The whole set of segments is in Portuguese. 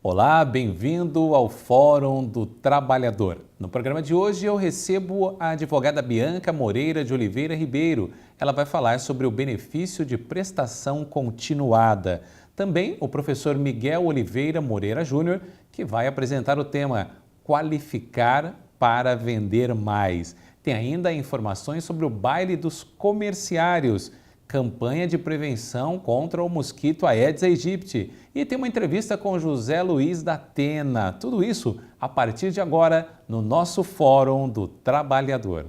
Olá, bem-vindo ao Fórum do Trabalhador. No programa de hoje eu recebo a advogada Bianca Moreira de Oliveira Ribeiro. Ela vai falar sobre o benefício de prestação continuada. Também o professor Miguel Oliveira Moreira Júnior, que vai apresentar o tema Qualificar para Vender Mais. Tem ainda informações sobre o baile dos comerciários, campanha de prevenção contra o mosquito Aedes aegypti. E tem uma entrevista com José Luiz da Atena. Tudo isso a partir de agora no nosso Fórum do Trabalhador.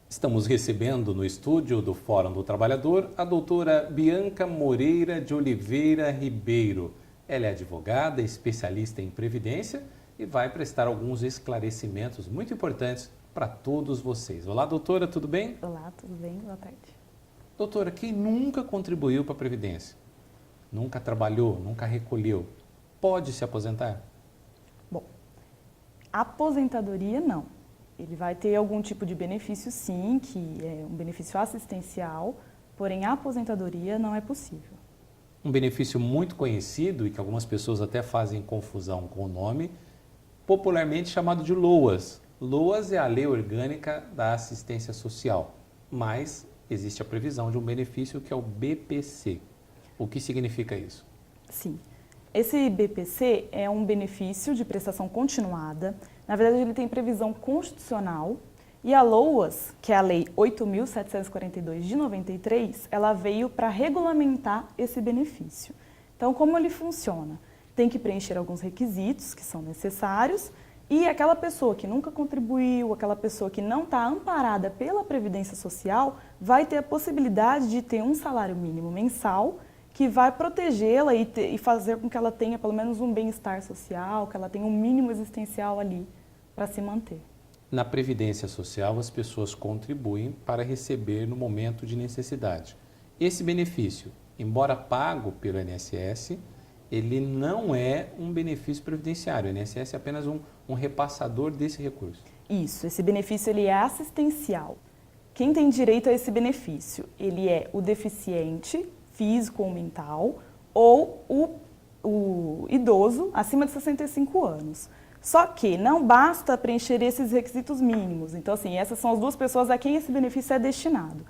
Estamos recebendo no estúdio do Fórum do Trabalhador a doutora Bianca Moreira de Oliveira Ribeiro. Ela é advogada, especialista em previdência e vai prestar alguns esclarecimentos muito importantes para todos vocês. Olá, doutora, tudo bem? Olá, tudo bem? Boa tarde. Doutora, quem nunca contribuiu para a Previdência, nunca trabalhou, nunca recolheu, pode se aposentar? Bom, aposentadoria não. Ele vai ter algum tipo de benefício, sim, que é um benefício assistencial, porém a aposentadoria não é possível. Um benefício muito conhecido e que algumas pessoas até fazem confusão com o nome, popularmente chamado de LOAS. LOAS é a Lei Orgânica da Assistência Social, mas existe a previsão de um benefício que é o BPC. O que significa isso? Sim. Esse BPC é um benefício de prestação continuada. Na verdade, ele tem previsão constitucional e a LOAS, que é a Lei 8.742 de 93, ela veio para regulamentar esse benefício. Então, como ele funciona? Tem que preencher alguns requisitos que são necessários e aquela pessoa que nunca contribuiu, aquela pessoa que não está amparada pela Previdência Social, vai ter a possibilidade de ter um salário mínimo mensal que vai protegê-la e fazer com que ela tenha pelo menos um bem-estar social, que ela tenha um mínimo existencial ali para se manter. Na Previdência Social, as pessoas contribuem para receber no momento de necessidade. Esse benefício, embora pago pelo INSS, ele não é um benefício previdenciário. O INSS é apenas um repassador desse recurso. Isso, esse benefício ele é assistencial. Quem tem direito a esse benefício? Ele é o deficiente físico ou mental, ou o idoso acima de 65 anos. Só que não basta preencher esses requisitos mínimos. Então, assim, essas são as duas pessoas a quem esse benefício é destinado.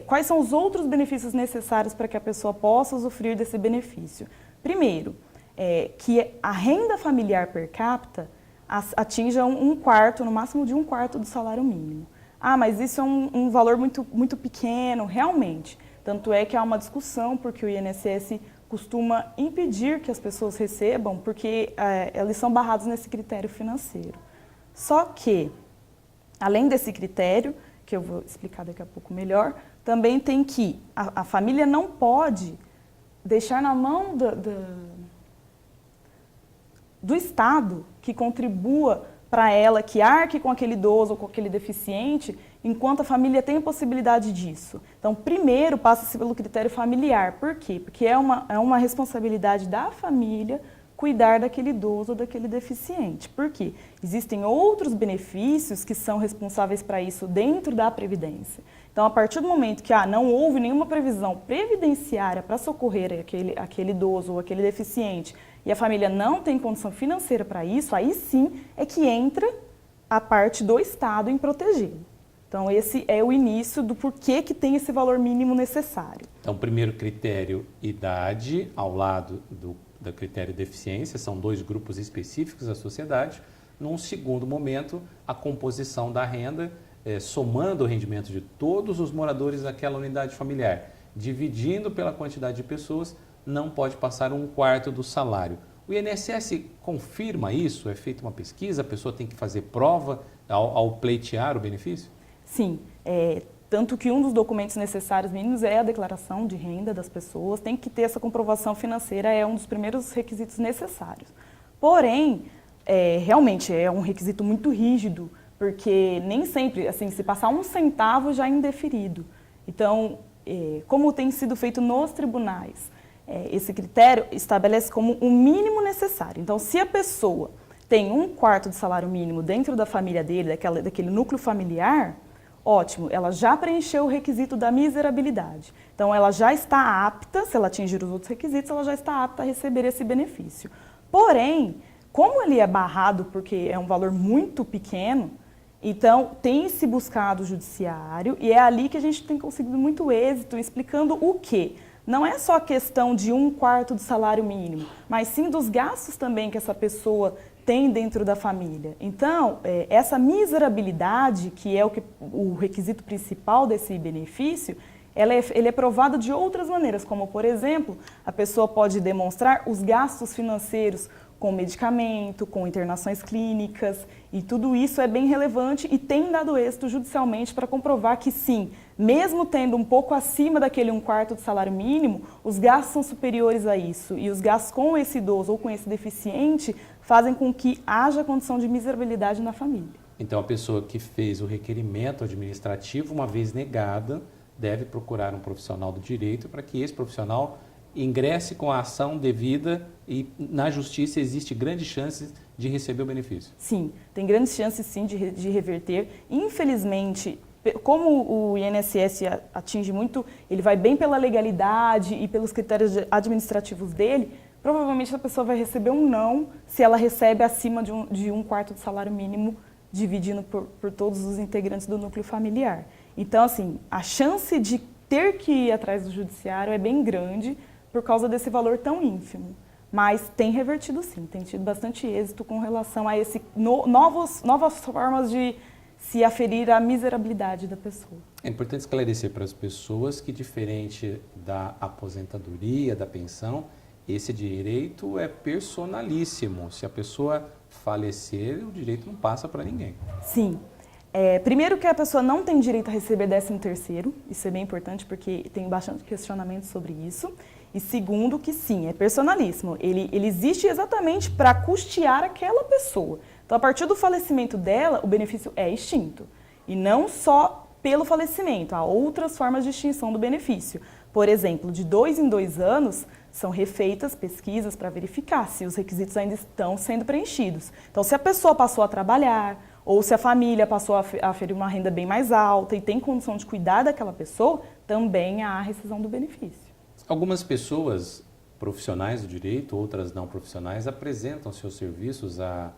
Quais são os outros benefícios necessários para que a pessoa possa usufruir desse benefício? Primeiro, que a renda familiar per capita atinja um quarto, no máximo de um quarto do salário mínimo. Ah, mas isso é um valor muito, muito pequeno, realmente. Tanto é que há uma discussão, porque o INSS costuma impedir que as pessoas recebam, porque eles são barrados nesse critério financeiro. Só que, além desse critério, que eu vou explicar daqui a pouco melhor, também tem que a família não pode deixar na mão do Estado que contribua para ela, que arque com aquele idoso ou com aquele deficiente, enquanto a família tem a possibilidade disso. Então, primeiro passa-se pelo critério familiar. Por quê? Porque é uma responsabilidade da família cuidar daquele idoso ou daquele deficiente. Por quê? Existem outros benefícios que são responsáveis para isso dentro da Previdência. Então, a partir do momento que não houve nenhuma previsão previdenciária para socorrer aquele idoso ou aquele deficiente e a família não tem condição financeira para isso, aí sim é que entra a parte do Estado em proteger. Então, esse é o início do porquê que tem esse valor mínimo necessário. Então, primeiro critério, idade, ao lado do critério deficiência, são dois grupos específicos da sociedade. Num segundo momento, a composição da renda, somando o rendimento de todos os moradores daquela unidade familiar, dividindo pela quantidade de pessoas, não pode passar um quarto do salário. O INSS confirma isso? É feita uma pesquisa? A pessoa tem que fazer prova ao pleitear o benefício? Sim, tanto que um dos documentos necessários mínimos é a declaração de renda das pessoas, tem que ter essa comprovação financeira, é um dos primeiros requisitos necessários. Porém, realmente é um requisito muito rígido porque nem sempre, assim, se passar um centavo já é indeferido. Então, como tem sido feito nos tribunais, esse critério estabelece como o mínimo necessário. Então, se a pessoa tem 1/4 do salário mínimo dentro da família dele, daquele núcleo familiar, ótimo, ela já preencheu o requisito da miserabilidade. Então, ela já está apta, se ela atingir os outros requisitos, ela já está apta a receber esse benefício. Porém, como ele é barrado porque é um valor muito pequeno, então tem se buscado o judiciário e é ali que a gente tem conseguido muito êxito explicando o quê? Não é só a questão de 1/4 do salário mínimo, mas sim dos gastos também que essa pessoa tem dentro da família. Então, essa miserabilidade, que é o requisito principal desse benefício, ele é provado de outras maneiras, como, por exemplo, a pessoa pode demonstrar os gastos financeiros com medicamento, com internações clínicas, e tudo isso é bem relevante e tem dado êxito judicialmente para comprovar que sim, mesmo tendo um pouco acima daquele 1/4 do salário mínimo, os gastos são superiores a isso, e os gastos com esse idoso ou com esse deficiente fazem com que haja condição de miserabilidade na família. Então, a pessoa que fez o requerimento administrativo, uma vez negada, deve procurar um profissional do direito para que esse profissional ingresse com a ação devida e na justiça existe grandes chances de receber o benefício. Sim, tem grandes chances sim de reverter. Infelizmente, como o INSS atinge muito, ele vai bem pela legalidade e pelos critérios administrativos dele, provavelmente a pessoa vai receber um não se ela recebe acima de 1/4 do salário mínimo, dividindo por todos os integrantes do núcleo familiar. Então, assim, a chance de ter que ir atrás do judiciário é bem grande por causa desse valor tão ínfimo. Mas tem revertido sim, tem tido bastante êxito com relação a novas formas de se aferir à miserabilidade da pessoa. É importante esclarecer para as pessoas que, diferente da aposentadoria, da pensão, esse direito é personalíssimo. Se a pessoa falecer, o direito não passa para ninguém. Sim. Primeiro que a pessoa não tem direito a receber 13º, isso é bem importante porque tem bastante questionamento sobre isso. E segundo que sim, é personalíssimo, ele existe exatamente para custear aquela pessoa. Então, a partir do falecimento dela, o benefício é extinto. E não só pelo falecimento, há outras formas de extinção do benefício. Por exemplo, de 2 em 2 anos, são refeitas pesquisas para verificar se os requisitos ainda estão sendo preenchidos. Então, se a pessoa passou a trabalhar, ou se a família passou a aferir uma renda bem mais alta e tem condição de cuidar daquela pessoa, também há a rescisão do benefício. Algumas pessoas profissionais do direito, outras não profissionais, apresentam seus serviços à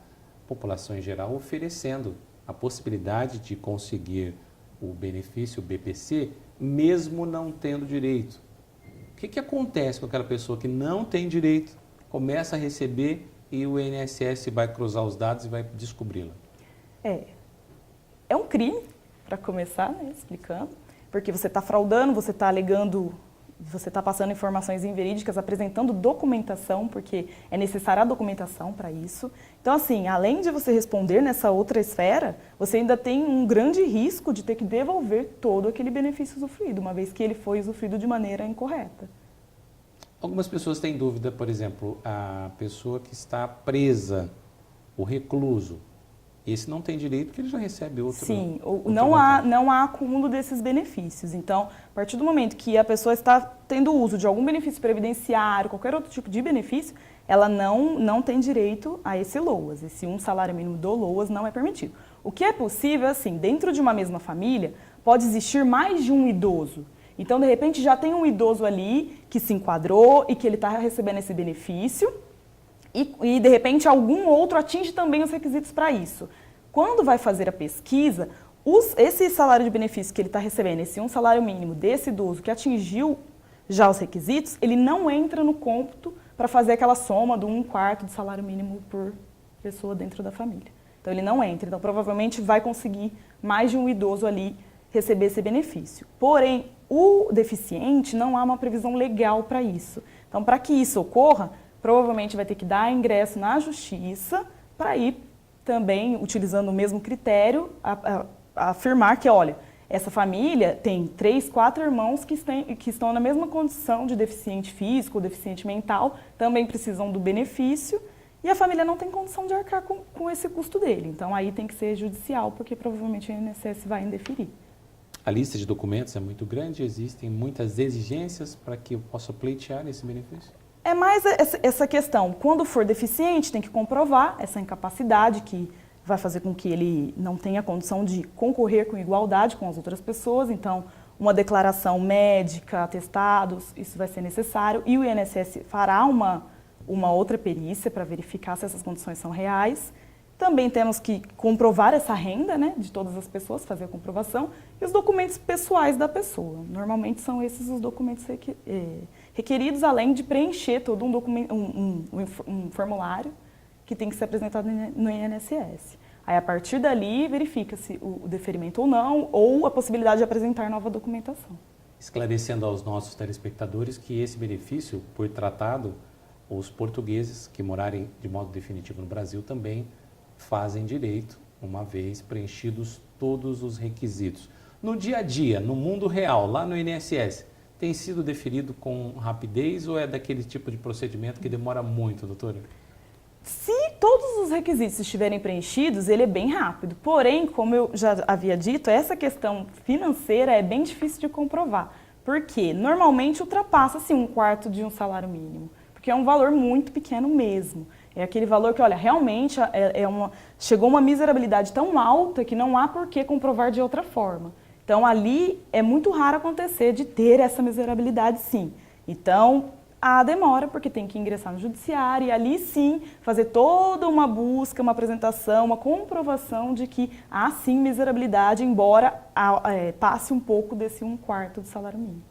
população em geral, oferecendo a possibilidade de conseguir o benefício BPC, mesmo não tendo direito. O que acontece com aquela pessoa que não tem direito, começa a receber e o INSS vai cruzar os dados e vai descobri-la? É um crime, para começar, né, explicando, porque você está fraudando, você está alegando, você está passando informações inverídicas, apresentando documentação, porque é necessária a documentação para isso. Então, assim, além de você responder nessa outra esfera, você ainda tem um grande risco de ter que devolver todo aquele benefício usufruído, uma vez que ele foi usufruído de maneira incorreta. Algumas pessoas têm dúvida, por exemplo, a pessoa que está presa, o recluso, esse não tem direito porque ele já recebe outro. Sim, não há acúmulo desses benefícios. Então, a partir do momento que a pessoa está tendo uso de algum benefício previdenciário, qualquer outro tipo de benefício, ela não tem direito a esse LOAS. Esse salário mínimo do LOAS não é permitido. O que é possível, assim, dentro de uma mesma família, pode existir mais de um idoso. Então, de repente, já tem um idoso ali que se enquadrou e que ele está recebendo esse benefício, e, de repente, algum outro atinge também os requisitos para isso. Quando vai fazer a pesquisa, esse salário de benefício que ele está recebendo, esse salário mínimo desse idoso que atingiu já os requisitos, ele não entra no cômputo para fazer aquela soma do 1/4 do salário mínimo por pessoa dentro da família. Então, ele não entra. Então, provavelmente, vai conseguir mais de um idoso ali receber esse benefício. Porém, o deficiente não há uma previsão legal para isso. Então, para que isso ocorra, provavelmente vai ter que dar ingresso na justiça para ir também, utilizando o mesmo critério, afirmar que, olha, essa família tem 3, 4 irmãos que estão na mesma condição de deficiente físico ou deficiente mental, também precisam do benefício, e a família não tem condição de arcar com esse custo dele. Então, aí tem que ser judicial, porque provavelmente o INSS vai indeferir. A lista de documentos é muito grande, existem muitas exigências para que eu possa pleitear esse benefício? É mais essa questão, quando for deficiente, tem que comprovar essa incapacidade que vai fazer com que ele não tenha condição de concorrer com igualdade com as outras pessoas. Então, uma declaração médica, atestados, isso vai ser necessário. E o INSS fará uma outra perícia para verificar se essas condições são reais. Também temos que comprovar essa renda, né, de todas as pessoas, fazer a comprovação. E os documentos pessoais da pessoa. Normalmente são esses os documentos requeridos, além de preencher todo um formulário que tem que ser apresentado no INSS. Aí, a partir dali, verifica-se o deferimento ou não, ou a possibilidade de apresentar nova documentação. Esclarecendo aos nossos telespectadores que esse benefício, por tratado, os portugueses que morarem de modo definitivo no Brasil também fazem direito, uma vez preenchidos todos os requisitos. No dia a dia, no mundo real, lá no INSS, tem sido deferido com rapidez ou é daquele tipo de procedimento que demora muito, doutora? Se todos os requisitos estiverem preenchidos, ele é bem rápido. Porém, como eu já havia dito, essa questão financeira é bem difícil de comprovar. Porque normalmente ultrapassa-se um quarto de um salário mínimo. Porque é um valor muito pequeno mesmo. É aquele valor que, olha, realmente chegou uma miserabilidade tão alta que não há por que comprovar de outra forma. Então, ali é muito raro acontecer de ter essa miserabilidade, sim. Então, há demora, porque tem que ingressar no judiciário e ali, sim, fazer toda uma busca, uma apresentação, uma comprovação de que há, sim, miserabilidade, embora passe um pouco desse um quarto do salário mínimo.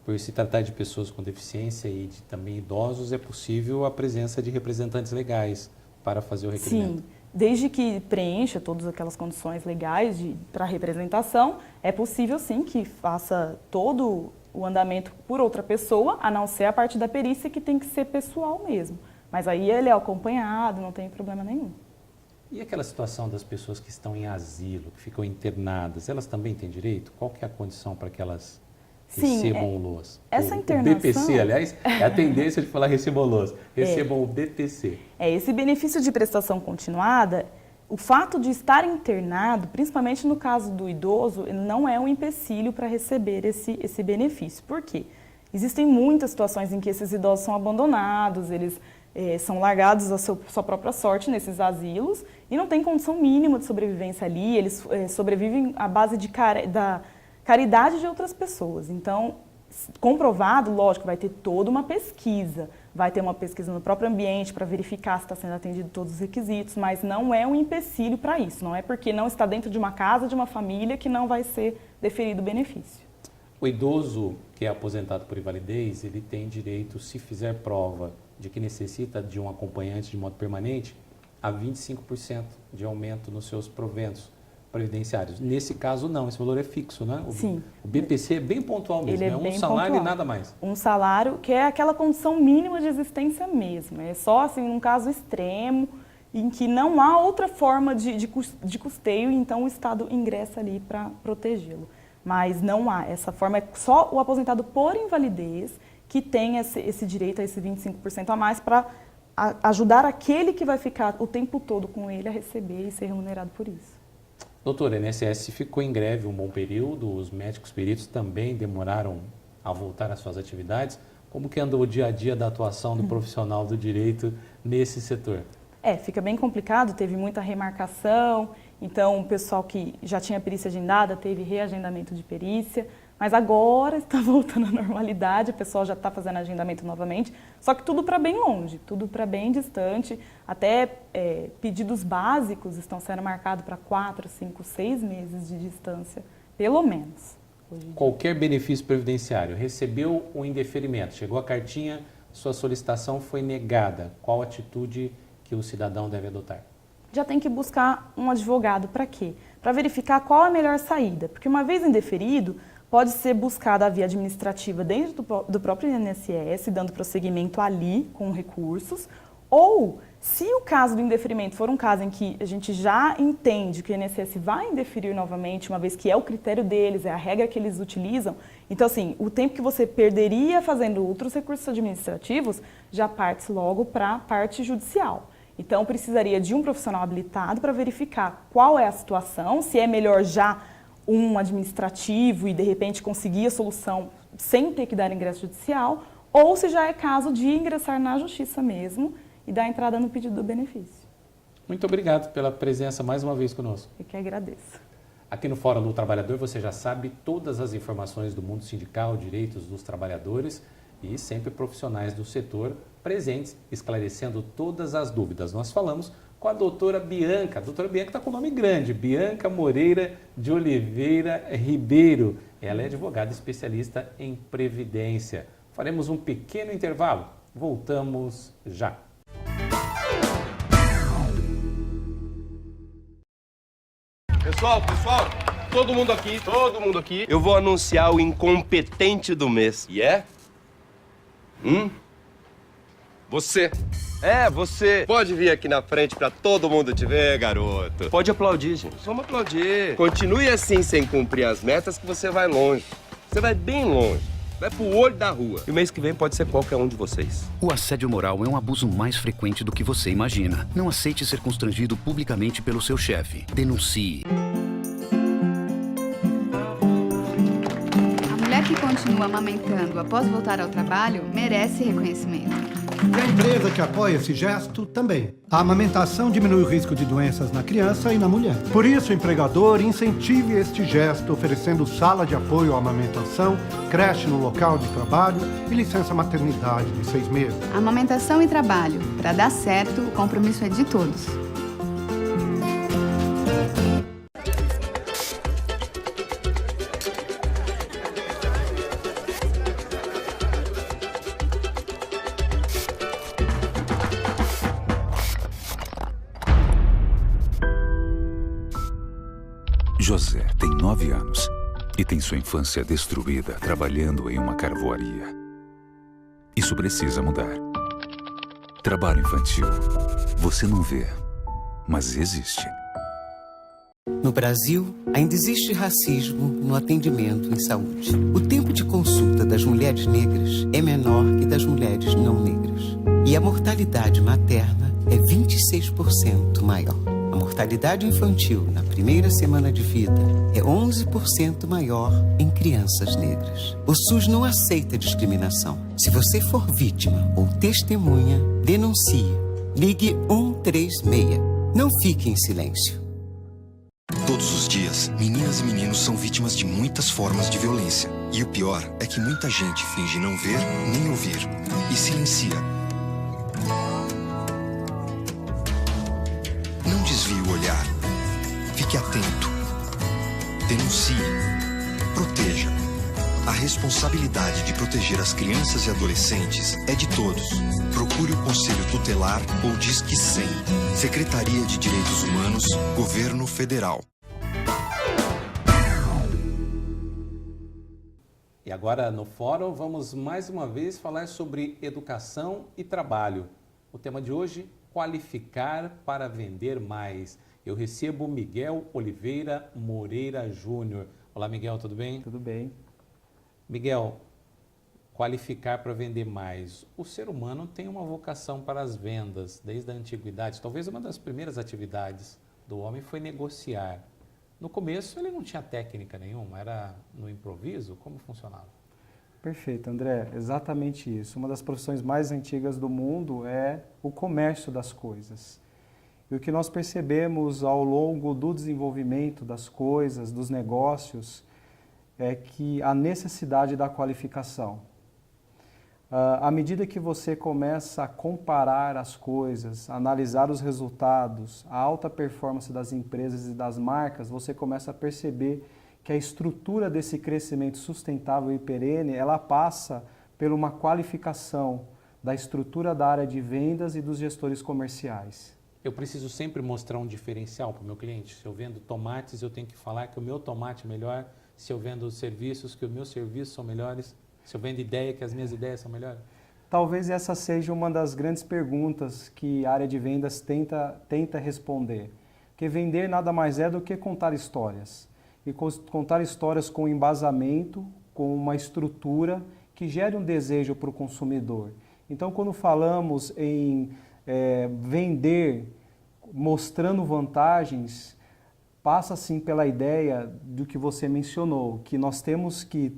Por se tratar de pessoas com deficiência e também idosos, é possível a presença de representantes legais para fazer o requerimento? Sim, desde que preencha todas aquelas condições legais para representação, é possível sim que faça todo o andamento por outra pessoa, a não ser a parte da perícia que tem que ser pessoal mesmo. Mas aí ele é acompanhado, não tem problema nenhum. E aquela situação das pessoas que estão em asilo, que ficam internadas, elas também têm direito? Qual que é a condição para que elas recebam o LOAS? Essa internação... O BPC, aliás, é a tendência de falar recebam o LOAS. Recebam o BPC. Esse benefício de prestação continuada, o fato de estar internado, principalmente no caso do idoso, não é um empecilho para receber esse benefício. Por quê? Existem muitas situações em que esses idosos são abandonados, eles são largados à sua própria sorte nesses asilos e não tem condição mínima de sobrevivência ali, eles sobrevivem à base da caridade de outras pessoas. Então, comprovado, lógico, vai ter toda uma pesquisa, vai ter uma pesquisa no próprio ambiente para verificar se está sendo atendido todos os requisitos, mas não é um empecilho para isso, não é porque não está dentro de uma casa, de uma família, que não vai ser deferido o benefício. O idoso que é aposentado por invalidez, ele tem direito, se fizer prova de que necessita de um acompanhante de modo permanente, a 25% de aumento nos seus proventos previdenciários. Nesse caso, não. Esse valor é fixo, né? Sim. O BPC é bem pontual mesmo. Ele é um bem salário pontual. E nada mais. Um salário que é aquela condição mínima de existência mesmo. É só, assim, num caso extremo, em que não há outra forma de custeio, então o Estado ingressa ali para protegê-lo. Mas não há. Essa forma é só o aposentado por invalidez que tem esse direito a esse 25% a mais para ajudar aquele que vai ficar o tempo todo com ele a receber e ser remunerado por isso. Doutor, a INSS ficou em greve um bom período, os médicos peritos também demoraram a voltar às suas atividades. Como que anda o dia a dia da atuação do profissional do direito nesse setor? Fica bem complicado, teve muita remarcação, então o pessoal que já tinha perícia agendada teve reagendamento de perícia, mas agora está voltando à normalidade, o pessoal já está fazendo agendamento novamente, só que tudo para bem longe, tudo para bem distante, até pedidos básicos estão sendo marcados para 4, 5, 6 meses de distância, pelo menos. Qualquer benefício previdenciário, recebeu um indeferimento, chegou a cartinha, sua solicitação foi negada, qual atitude que o cidadão deve adotar? Já tem que buscar um advogado. Para quê? Para verificar qual a melhor saída. Porque uma vez indeferido, pode ser buscada a via administrativa dentro do próprio INSS, dando prosseguimento ali com recursos. Ou, se o caso do indeferimento for um caso em que a gente já entende que o INSS vai indeferir novamente, uma vez que é o critério deles, é a regra que eles utilizam, então, assim, o tempo que você perderia fazendo outros recursos administrativos já parte logo para a parte judicial. Então, precisaria de um profissional habilitado para verificar qual é a situação, se é melhor já um administrativo e, de repente, conseguir a solução sem ter que dar ingresso judicial, ou se já é caso de ingressar na justiça mesmo e dar entrada no pedido do benefício. Muito obrigado pela presença mais uma vez conosco. Eu que agradeço. Aqui no Fórum do Trabalhador você já sabe todas as informações do mundo sindical, direitos dos trabalhadores e sempre profissionais do setor presentes, esclarecendo todas as dúvidas. Nós falamos com a doutora Bianca. A doutora Bianca está com o nome grande, Bianca Moreira de Oliveira Ribeiro. Ela é advogada especialista em Previdência. Faremos um pequeno intervalo. Voltamos já. Pessoal, todo mundo aqui. Eu vou anunciar o incompetente do mês. E é? Você. Você. Pode vir aqui na frente pra todo mundo te ver, garoto. Pode aplaudir, gente. Vamos aplaudir. Continue assim sem cumprir as metas que você vai longe. Você vai bem longe. Vai pro olho da rua. E o mês que vem pode ser qualquer um de vocês. O assédio moral é um abuso mais frequente do que você imagina. Não aceite ser constrangido publicamente pelo seu chefe. Denuncie. A mulher que continua amamentando após voltar ao trabalho merece reconhecimento. E a empresa que apoia esse gesto também. A amamentação diminui o risco de doenças na criança e na mulher. Por isso, o empregador incentive este gesto, oferecendo sala de apoio à amamentação, creche no local de trabalho e licença maternidade de 6 meses. Amamentação e trabalho. Para dar certo, o compromisso é de todos. José tem 9 anos e tem sua infância destruída trabalhando em uma carvoaria. Isso precisa mudar. Trabalho infantil. Você não vê, mas existe. No Brasil, ainda existe racismo no atendimento em saúde. O tempo de consulta das mulheres negras é menor que das mulheres não negras. E a mortalidade materna é 26% maior. A mortalidade infantil na primeira semana de vida é 11% maior em crianças negras. O SUS não aceita discriminação. Se você for vítima ou testemunha, denuncie. Ligue 136. Não fique em silêncio. Todos os dias, meninas e meninos são vítimas de muitas formas de violência. E o pior é que muita gente finge não ver nem ouvir e silencia. Não desvie o olhar. Fique atento. Denuncie. Proteja. A responsabilidade de proteger as crianças e adolescentes é de todos. Procure o Conselho Tutelar ou Disque 100. Secretaria de Direitos Humanos, Governo Federal. E agora no fórum vamos mais uma vez falar sobre educação e trabalho. O tema de hoje, qualificar para vender mais. Eu recebo Miguel Oliveira Moreira Júnior. Olá, Miguel, tudo bem? Tudo bem. Miguel, qualificar para vender mais. O ser humano tem uma vocação para as vendas desde a antiguidade. Talvez uma das primeiras atividades do homem foi negociar. No começo ele não tinha técnica nenhuma, era no improviso. Como funcionava? Perfeito, André. Exatamente isso. Uma das profissões mais antigas do mundo é o comércio das coisas. E o que nós percebemos ao longo do desenvolvimento das coisas, dos negócios, é que a necessidade da qualificação. À medida que você começa a comparar as coisas, analisar os resultados, a alta performance das empresas e das marcas, você começa a perceber que a estrutura desse crescimento sustentável e perene, ela passa por uma qualificação da estrutura da área de vendas e dos gestores comerciais. Eu preciso sempre mostrar um diferencial para o meu cliente. Se eu vendo tomates, eu tenho que falar que o meu tomate é melhor. Se eu vendo serviços, que os meus serviços são melhores. Se eu vendo ideia, que as minhas ideias são melhores. Talvez essa seja uma das grandes perguntas que a área de vendas tenta responder. Porque vender nada mais é do que contar histórias. E contar histórias com embasamento, com uma estrutura que gere um desejo para o consumidor. Então, quando falamos em vender mostrando vantagens passa sim pela ideia do que você mencionou, que nós temos que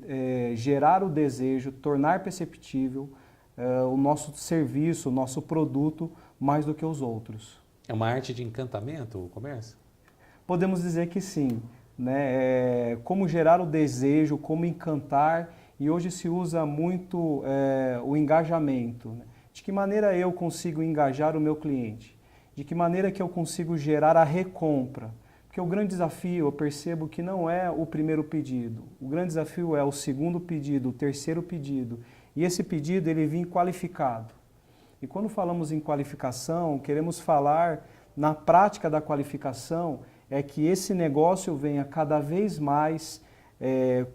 gerar o desejo, tornar perceptível o nosso serviço, o nosso produto mais do que os outros. É uma arte de encantamento o comércio? Podemos dizer que sim, né? Como gerar o desejo, como encantar, e hoje se usa muito o engajamento, né? De que maneira eu consigo engajar o meu cliente? De que maneira que eu consigo gerar a recompra? Porque o grande desafio, eu percebo que não é o primeiro pedido. O grande desafio é o segundo pedido, o terceiro pedido. E esse pedido, ele vem qualificado. E quando falamos em qualificação, queremos falar na prática da qualificação, é que esse negócio venha cada vez mais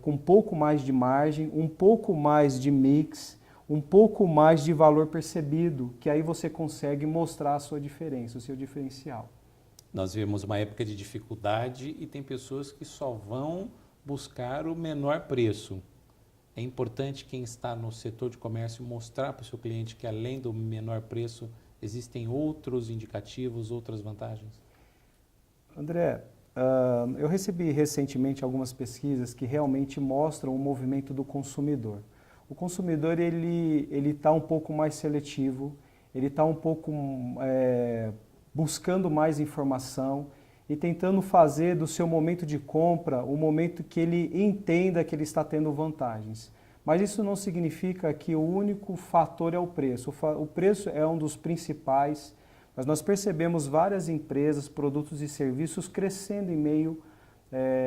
com um pouco mais de margem, um pouco mais de mix, um pouco mais de valor percebido, que aí você consegue mostrar a sua diferença, o seu diferencial. Nós vivemos uma época de dificuldade e tem pessoas que só vão buscar o menor preço. É importante quem está no setor de comércio mostrar para o seu cliente que além do menor preço existem outros indicativos, outras vantagens? André, eu recebi recentemente algumas pesquisas que realmente mostram o movimento do consumidor. O consumidor ele está um pouco mais seletivo, ele está um pouco buscando mais informação e tentando fazer do seu momento de compra um momento que ele entenda que ele está tendo vantagens. Mas isso não significa que o único fator é o preço. O preço é um dos principais, mas nós percebemos várias empresas, produtos e serviços crescendo em meio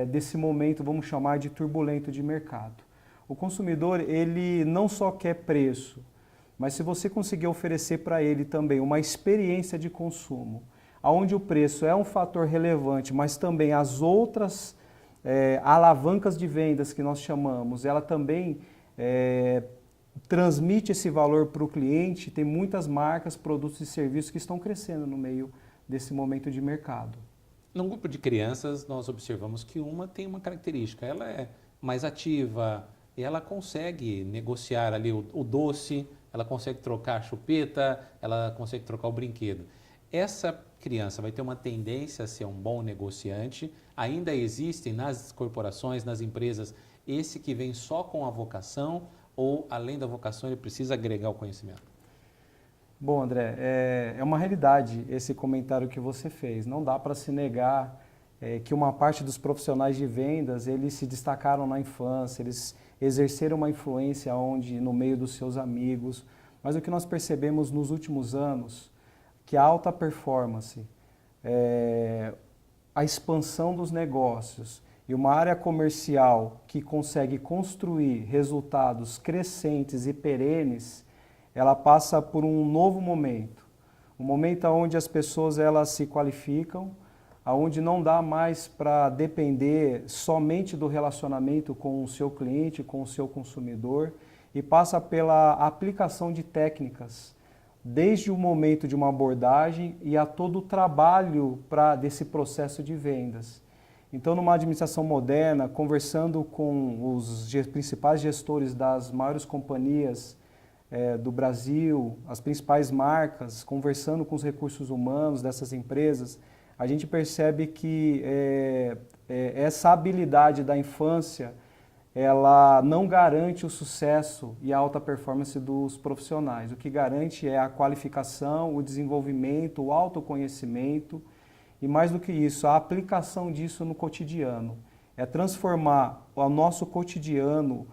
desse momento, vamos chamar de turbulento de mercado. O consumidor, ele não só quer preço, mas se você conseguir oferecer para ele também uma experiência de consumo, onde o preço é um fator relevante, mas também as outras alavancas de vendas que nós chamamos, ela também transmite esse valor para o cliente. Tem muitas marcas, produtos e serviços que estão crescendo no meio desse momento de mercado. Num grupo de crianças, nós observamos que uma tem uma característica, ela é mais ativa e ela consegue negociar ali o doce, ela consegue trocar a chupeta, ela consegue trocar o brinquedo. Essa criança vai ter uma tendência a ser um bom negociante. Ainda existem nas corporações, nas empresas, esse que vem só com a vocação ou, além da vocação, ele precisa agregar o conhecimento? Bom, André, é uma realidade esse comentário que você fez. Não dá para se negar que uma parte dos profissionais de vendas, eles se destacaram na infância, eles exerceram uma influência no meio dos seus amigos. Mas o que nós percebemos nos últimos anos, que a alta performance, a expansão dos negócios e uma área comercial que consegue construir resultados crescentes e perenes, ela passa por um novo momento. Um momento onde as pessoas elas se qualificam, onde não dá mais para depender somente do relacionamento com o seu cliente, com o seu consumidor, e passa pela aplicação de técnicas, desde o momento de uma abordagem e a todo o trabalho desse processo de vendas. Então, numa administração moderna, conversando com os principais gestores das maiores companhias do Brasil, as principais marcas, conversando com os recursos humanos dessas empresas, a gente percebe que essa habilidade da infância, ela não garante o sucesso e a alta performance dos profissionais. O que garante é a qualificação, o desenvolvimento, o autoconhecimento e, mais do que isso, a aplicação disso no cotidiano. É transformar o nosso cotidiano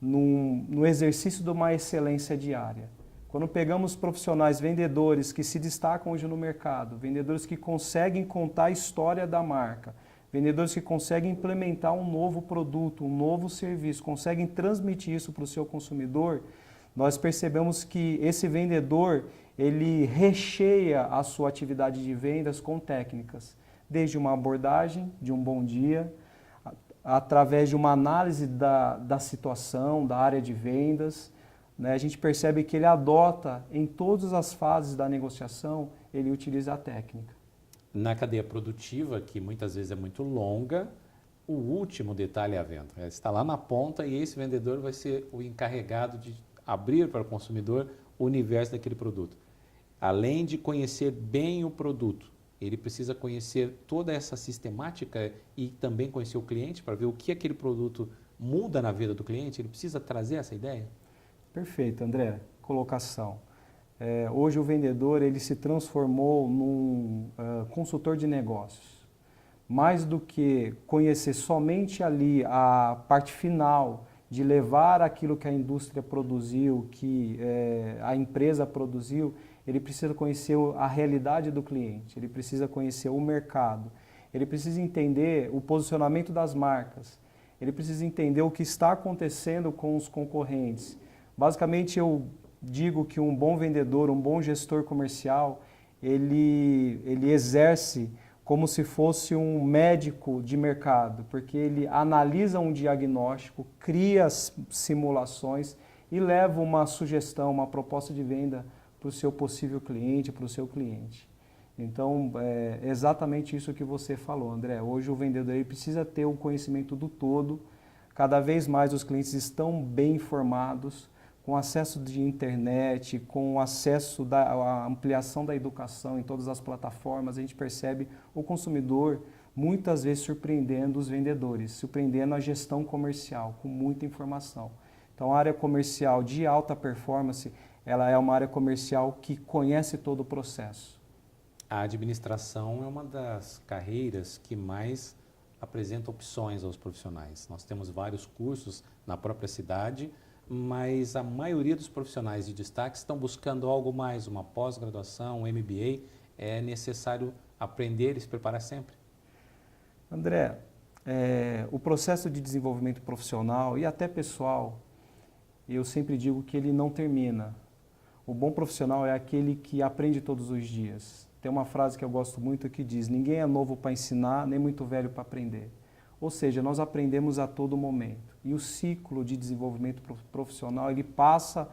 no exercício de uma excelência diária. Quando pegamos profissionais vendedores que se destacam hoje no mercado, vendedores que conseguem contar a história da marca, vendedores que conseguem implementar um novo produto, um novo serviço, conseguem transmitir isso para o seu consumidor, nós percebemos que esse vendedor, ele recheia a sua atividade de vendas com técnicas, desde uma abordagem de um bom dia, através de uma análise da situação, da área de vendas, né? A gente percebe que ele adota em todas as fases da negociação, ele utiliza a técnica. Na cadeia produtiva, que muitas vezes é muito longa, o último detalhe é a venda. Ela está lá na ponta e esse vendedor vai ser o encarregado de abrir para o consumidor o universo daquele produto. além de conhecer bem o produto, ele precisa conhecer toda essa sistemática e também conhecer o cliente para ver o que aquele produto muda na vida do cliente? Ele precisa trazer essa ideia? Perfeito, André. Colocação. Hoje o vendedor ele se transformou num consultor de negócios. Mais do que conhecer somente ali a parte final de levar aquilo que a indústria produziu, que a empresa produziu, ele precisa conhecer a realidade do cliente, ele precisa conhecer o mercado, ele precisa entender o posicionamento das marcas, ele precisa entender o que está acontecendo com os concorrentes. Basicamente, eu digo que um bom vendedor, um bom gestor comercial, ele exerce como se fosse um médico de mercado, porque ele analisa um diagnóstico, cria simulações e leva uma sugestão, uma proposta de venda para o seu possível cliente, para o seu cliente. Então, é exatamente isso que você falou, André. Hoje o vendedor ele precisa ter o conhecimento do todo. Cada vez mais os clientes estão bem informados, com acesso de internet, com acesso à ampliação da educação em todas as plataformas. A gente percebe o consumidor muitas vezes surpreendendo os vendedores, surpreendendo a gestão comercial com muita informação. Então, a área comercial de alta performance, ela é uma área comercial que conhece todo o processo. A administração é uma das carreiras que mais apresenta opções aos profissionais. Nós temos vários cursos na própria cidade, mas a maioria dos profissionais de destaque estão buscando algo mais, uma pós-graduação, um MBA. É necessário aprender e se preparar sempre? André, o processo de desenvolvimento profissional e até pessoal, eu sempre digo que ele não termina. O bom profissional é aquele que aprende todos os dias. Tem uma frase que eu gosto muito que diz: ninguém é novo para ensinar, nem muito velho para aprender. Ou seja, nós aprendemos a todo momento. E o ciclo de desenvolvimento profissional, ele passa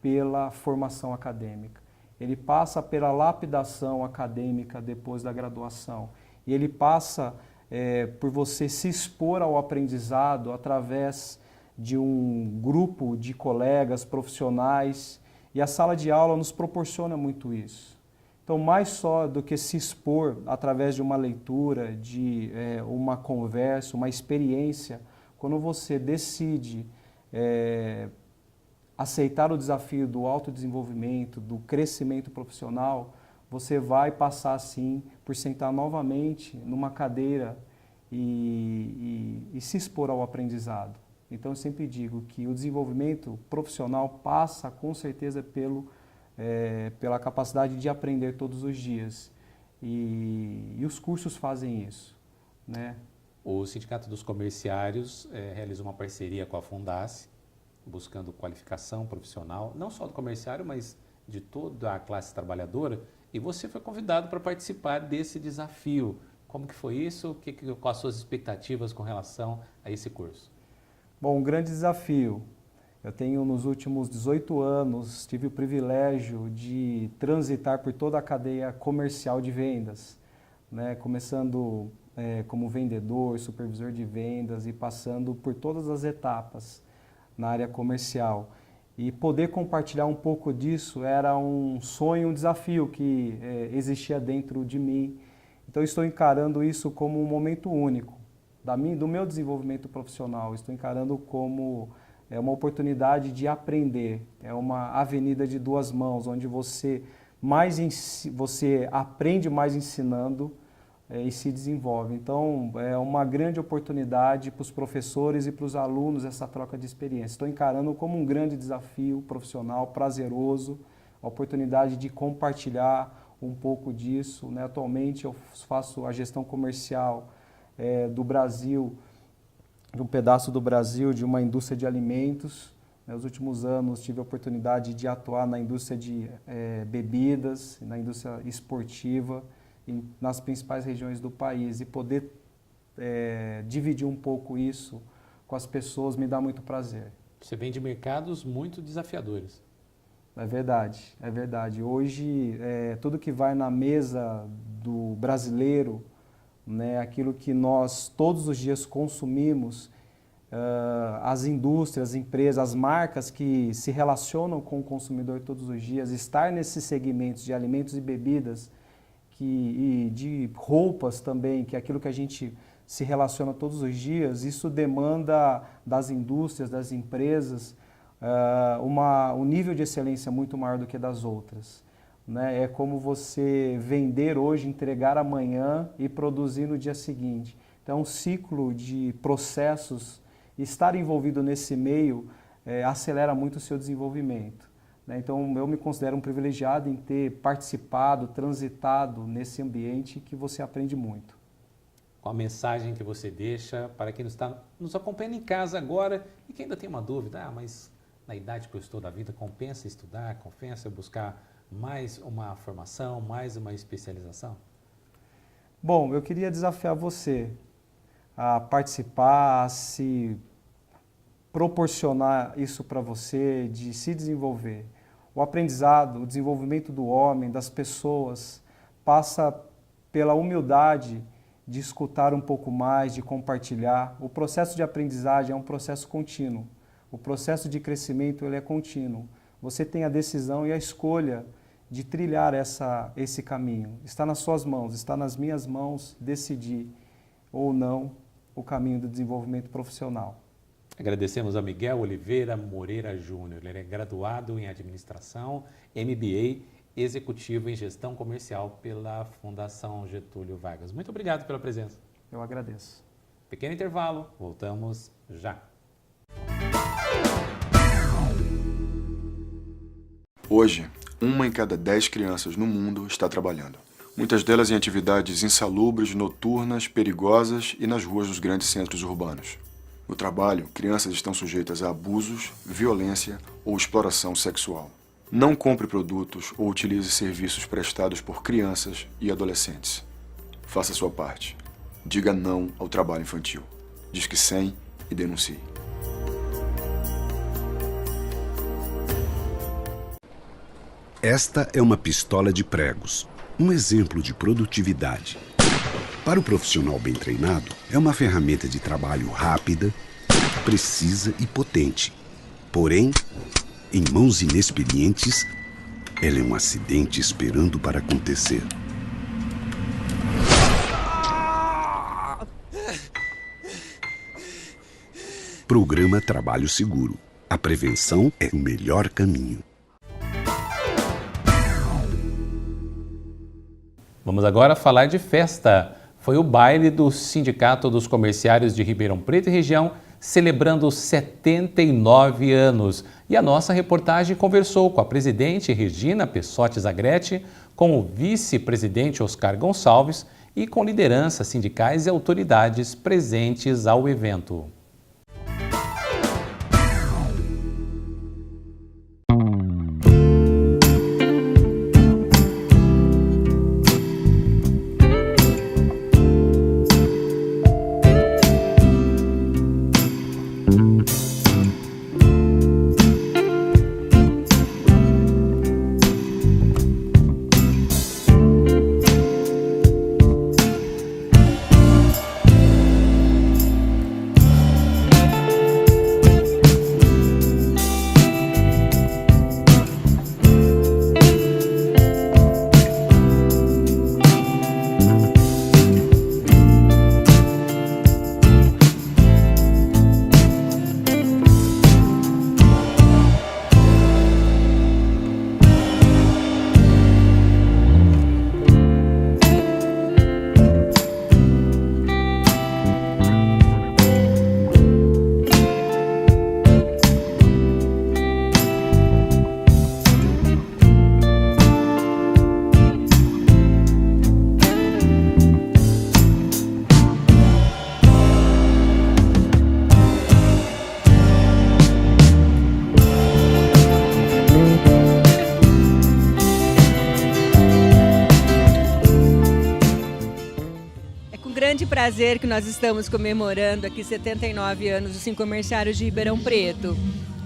pela formação acadêmica. Ele passa pela lapidação acadêmica depois da graduação. E ele passa por você se expor ao aprendizado através de um grupo de colegas profissionais. E a sala de aula nos proporciona muito isso. Então, mais só do que se expor através de uma leitura, de uma conversa, uma experiência, quando você decide aceitar o desafio do autodesenvolvimento, do crescimento profissional, você vai passar, sim, por sentar novamente numa cadeira e se expor ao aprendizado. Então, eu sempre digo que o desenvolvimento profissional passa, com certeza, pela capacidade de aprender todos os dias. E os cursos fazem isso, né? O Sindicato dos Comerciários realizou uma parceria com a Fundace, buscando qualificação profissional, não só do comerciário, mas de toda a classe trabalhadora. E você foi convidado para participar desse desafio. Como que foi isso? Quais as suas expectativas com relação a esse curso? Bom, um grande desafio. Eu tenho, nos últimos 18 anos, tive o privilégio de transitar por toda a cadeia comercial de vendas, né? Começando como vendedor, supervisor de vendas e passando por todas as etapas na área comercial. E poder compartilhar um pouco disso era um sonho, um desafio que existia dentro de mim. Então, estou encarando isso como um momento único do meu desenvolvimento profissional. Estou encarando como uma oportunidade de aprender. É uma avenida de duas mãos, onde você aprende mais ensinando e se desenvolve. Então, é uma grande oportunidade para os professores e para os alunos essa troca de experiência. Estou encarando como um grande desafio profissional, prazeroso, a oportunidade de compartilhar um pouco disso, né? Atualmente, eu faço a gestão comercial do Brasil, de um pedaço do Brasil, de uma indústria de alimentos. Nos últimos anos tive a oportunidade de atuar na indústria de bebidas, na indústria esportiva, nas principais regiões do país. E poder dividir um pouco isso com as pessoas me dá muito prazer. Você vem de mercados muito desafiadores. É verdade, é verdade. Hoje, tudo que vai na mesa do brasileiro, né, aquilo que nós todos os dias consumimos, as indústrias, as empresas, as marcas que se relacionam com o consumidor todos os dias, estar nesses segmentos de alimentos e bebidas e de roupas também, que é aquilo que a gente se relaciona todos os dias, isso demanda das indústrias, das empresas, um nível de excelência muito maior do que das outras. Né? É como você vender hoje, entregar amanhã e produzir no dia seguinte. Então, um ciclo de processos, estar envolvido nesse meio acelera muito o seu desenvolvimento. Né? Então, eu me considero um privilegiado em ter participado, transitado nesse ambiente que você aprende muito. Qual a mensagem que você deixa para quem está nos acompanhando em casa agora e que ainda tem uma dúvida, mas na idade que eu estou da vida, compensa estudar, compensa buscar mais uma formação, mais uma especialização? Bom, eu queria desafiar você a participar, a se proporcionar isso para você, de se desenvolver. O aprendizado, o desenvolvimento do homem, das pessoas, passa pela humildade de escutar um pouco mais, de compartilhar. O processo de aprendizagem é um processo contínuo. O processo de crescimento ele é contínuo. Você tem a decisão e a escolha de trilhar esse caminho. Está nas suas mãos, está nas minhas mãos decidir ou não o caminho do desenvolvimento profissional. Agradecemos a Miguel Oliveira Moreira Júnior. Ele é graduado em Administração, MBA, Executivo em Gestão Comercial pela Fundação Getúlio Vargas. Muito obrigado pela presença. Eu agradeço. Pequeno intervalo, voltamos já. Hoje, 1 em cada 10 crianças no mundo está trabalhando. Muitas delas em atividades insalubres, noturnas, perigosas e nas ruas dos grandes centros urbanos. No trabalho, crianças estão sujeitas a abusos, violência ou exploração sexual. Não compre produtos ou utilize serviços prestados por crianças e adolescentes. Faça sua parte. Diga não ao trabalho infantil. Disque 100 e denuncie. Esta é uma pistola de pregos, um exemplo de produtividade. Para o profissional bem treinado, é uma ferramenta de trabalho rápida, precisa e potente. Porém, em mãos inexperientes, ela é um acidente esperando para acontecer. Programa Trabalho Seguro. A prevenção é o melhor caminho. Vamos agora falar de festa. Foi o baile do Sindicato dos Comerciários de Ribeirão Preto e região, celebrando 79 anos. E a nossa reportagem conversou com a presidente Regina Pessotti Zagretti, com o vice-presidente Oscar Gonçalves e com lideranças sindicais e autoridades presentes ao evento. Prazer que nós estamos comemorando aqui 79 anos dos Sincomerciários de Ribeirão Preto.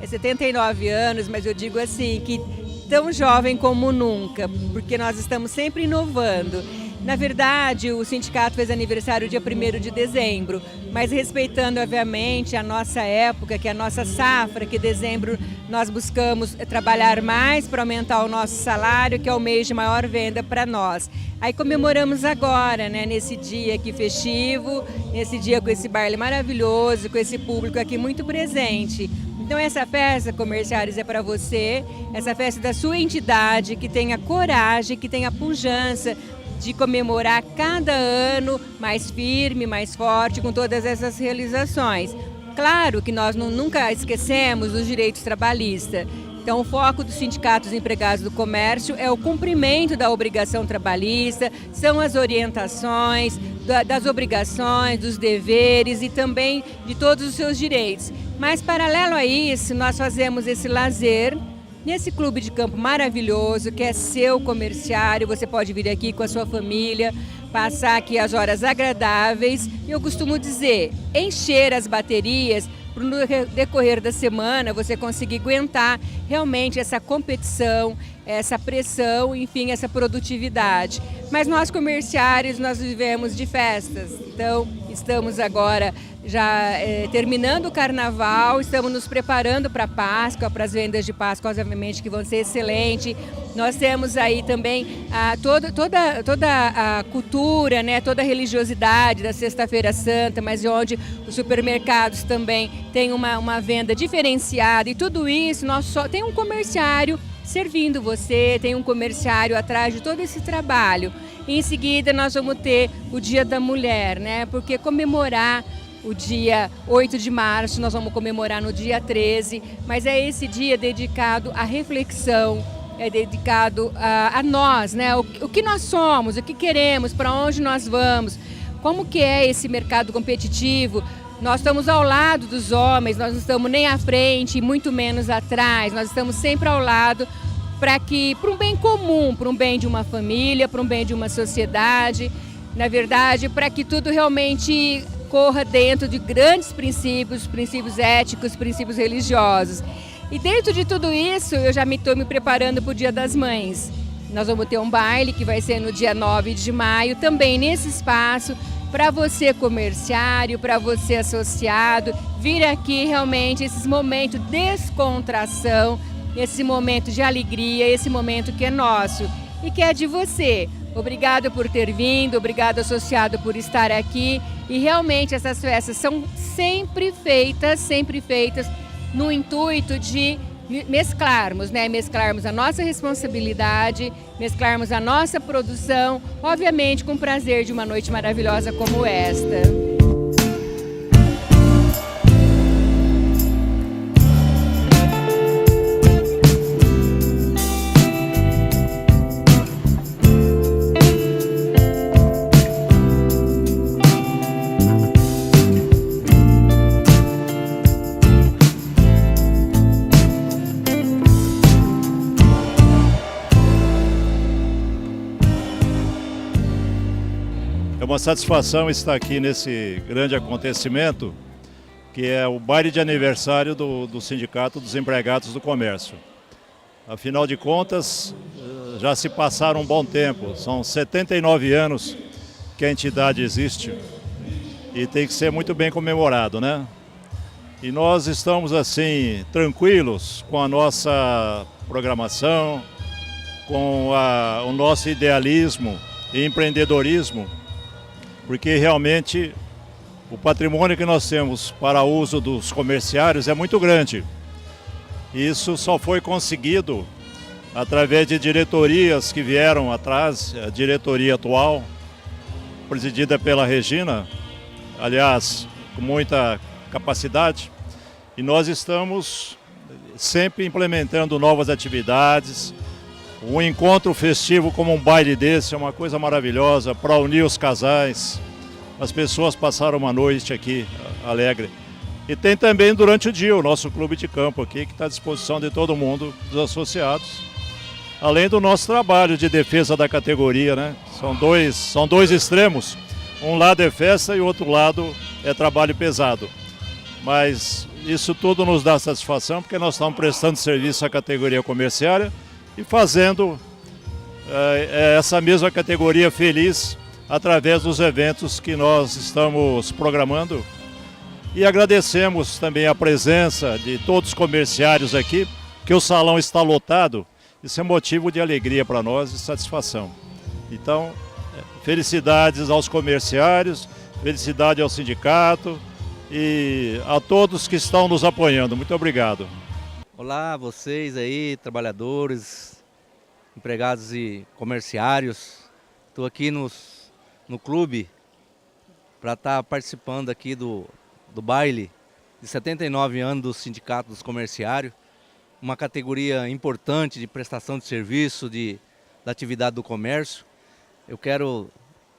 É 79 anos, mas eu digo assim, que tão jovem como nunca, porque nós estamos sempre inovando. Na verdade, o sindicato fez aniversário dia 1º de dezembro, mas respeitando, obviamente, a nossa época, que é a nossa safra, que em dezembro nós buscamos trabalhar mais para aumentar o nosso salário, que é o mês de maior venda para nós. Aí comemoramos agora, né, nesse dia aqui festivo, nesse dia com esse baile maravilhoso, com esse público aqui muito presente. Então essa festa, comerciários, é para você, essa festa da sua entidade, que tenha coragem, que tenha pujança de comemorar cada ano mais firme, mais forte, com todas essas realizações. Claro que nós nunca esquecemos os direitos trabalhistas. Então, o foco dos sindicatos empregados do comércio é o cumprimento da obrigação trabalhista, são as orientações das obrigações, dos deveres e também de todos os seus direitos. Mas, paralelo a isso, nós fazemos esse lazer nesse clube de campo maravilhoso, que é seu comerciário. Você pode vir aqui com a sua família, passar aqui as horas agradáveis. E eu costumo dizer, encher as baterias para no decorrer da semana você conseguir aguentar realmente essa competição, essa pressão, enfim, essa produtividade. Mas nós comerciários, nós vivemos de festas, então estamos agora já terminando o carnaval, estamos nos preparando para a Páscoa, para as vendas de Páscoa, obviamente, que vão ser excelentes. Nós temos aí também toda a cultura, né, toda a religiosidade da Sexta-feira Santa, mas onde os supermercados também têm uma venda diferenciada, e tudo isso, nós só tem um comerciário servindo você, tem um comerciário atrás de todo esse trabalho. E em seguida nós vamos ter o Dia da Mulher, né, porque comemorar o dia 8 de março, nós vamos comemorar no dia 13, mas é esse dia dedicado à reflexão, é dedicado a nós, né? O que nós somos, o que queremos, para onde nós vamos, como que é esse mercado competitivo. Nós estamos ao lado dos homens, nós não estamos nem à frente, muito menos atrás, nós estamos sempre ao lado para um bem comum, para um bem de uma família, para um bem de uma sociedade, na verdade, para que tudo realmente corra dentro de grandes princípios éticos, princípios religiosos. E dentro de tudo isso, eu já estou me preparando para o Dia das Mães. Nós vamos ter um baile que vai ser no dia 9 de maio, também nesse espaço, para você comerciário, para você associado, vir aqui realmente esses momentos de descontração, esse momento de alegria, esse momento que é nosso e que é de você. Obrigado por ter vindo, obrigado associado por estar aqui. E realmente essas festas são sempre feitas no intuito de mesclarmos, né? Mesclarmos a nossa responsabilidade, mesclarmos a nossa produção, obviamente com o prazer de uma noite maravilhosa como esta. É uma satisfação estar aqui nesse grande acontecimento, que é o baile de aniversário do Sindicato dos Empregados do Comércio. Afinal de contas, já se passaram um bom tempo, são 79 anos que a entidade existe e tem que ser muito bem comemorado, né? E nós estamos assim, tranquilos com a nossa programação, com o nosso idealismo e empreendedorismo, porque realmente o patrimônio que nós temos para uso dos comerciários é muito grande. Isso só foi conseguido através de diretorias que vieram atrás, a diretoria atual, presidida pela Regina, aliás, com muita capacidade, e nós estamos sempre implementando novas atividades. Um encontro festivo como um baile desse é uma coisa maravilhosa para unir os casais. As pessoas passaram uma noite aqui alegre. E tem também durante o dia o nosso clube de campo aqui, que está à disposição de todo mundo, dos associados. Além do nosso trabalho de defesa da categoria, né? São dois extremos. Um lado é festa e o outro lado é trabalho pesado. Mas isso tudo nos dá satisfação, porque nós estamos prestando serviço à categoria comerciária e fazendo essa mesma categoria feliz através dos eventos que nós estamos programando. E agradecemos também a presença de todos os comerciários aqui, que o salão está lotado. Isso é motivo de alegria para nós e satisfação. Então, felicidades aos comerciários, felicidade ao sindicato e a todos que estão nos apoiando. Muito obrigado. Olá, vocês aí, trabalhadores, empregados e comerciários. Estou aqui no clube para estar participando aqui do baile de 79 anos do Sindicato dos Comerciários, uma categoria importante de prestação de serviço da atividade do comércio. Eu quero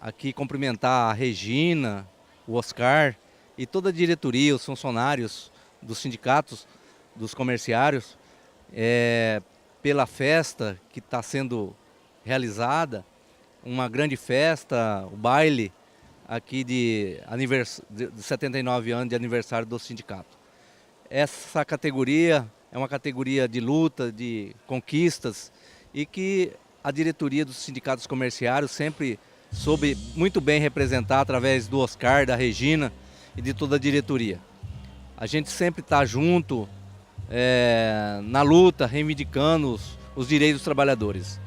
aqui cumprimentar a Regina, o Oscar e toda a diretoria, os funcionários dos sindicatos dos comerciários, pela festa que está sendo realizada, uma grande festa, o baile aqui de 79 anos de aniversário do sindicato. Essa categoria é uma categoria de luta, de conquistas, e que a diretoria dos sindicatos comerciários sempre soube muito bem representar através do Oscar, da Regina e de toda a diretoria. A gente sempre está junto na luta, reivindicando os direitos dos trabalhadores.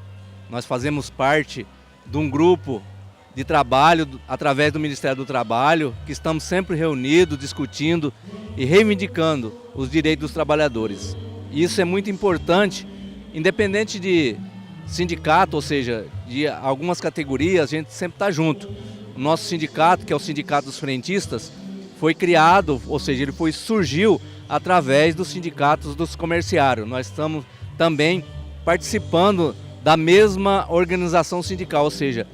Nós fazemos parte de um grupo de trabalho através do Ministério do Trabalho, que estamos sempre reunidos, discutindo e reivindicando os direitos dos trabalhadores. E isso é muito importante, independente de sindicato, ou seja, de algumas categorias, a gente sempre está junto. O nosso sindicato, que é o Sindicato dos Frentistas, foi criado, ou seja, ele surgiu através dos sindicatos dos comerciários. Nós estamos também participando da mesma organização sindical, ou seja,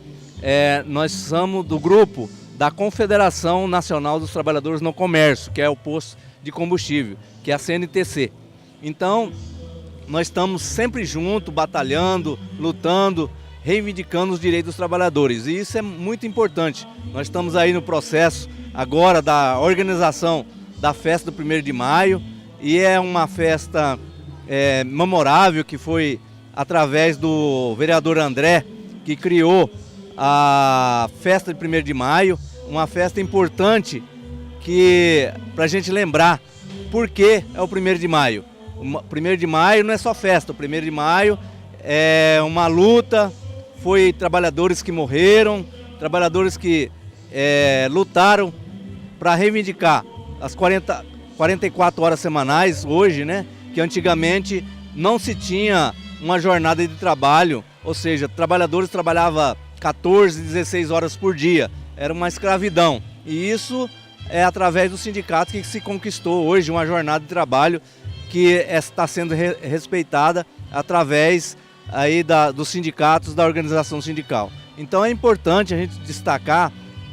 nós somos do grupo da Confederação Nacional dos Trabalhadores no Comércio, que é o posto de combustível, que é a CNTC. Então, nós estamos sempre juntos, batalhando, lutando, reivindicando os direitos dos trabalhadores. E isso é muito importante. Nós estamos aí no processo agora da organização da festa do 1º de maio, e é uma festa memorável, que foi através do vereador André, que criou a festa de 1º de maio, uma festa importante para a gente lembrar por que é o 1º de maio. O 1º de maio não é só festa, o 1º de maio é uma luta, foi trabalhadores que morreram, trabalhadores que lutaram para reivindicar as 44 horas semanais hoje, né? Que antigamente não se tinha uma jornada de trabalho, ou seja, trabalhadores trabalhavam 14, 16 horas por dia, era uma escravidão. E isso é através do sindicato que se conquistou hoje uma jornada de trabalho que está sendo respeitada através aí dos sindicatos, da organização sindical. Então é importante a gente destacar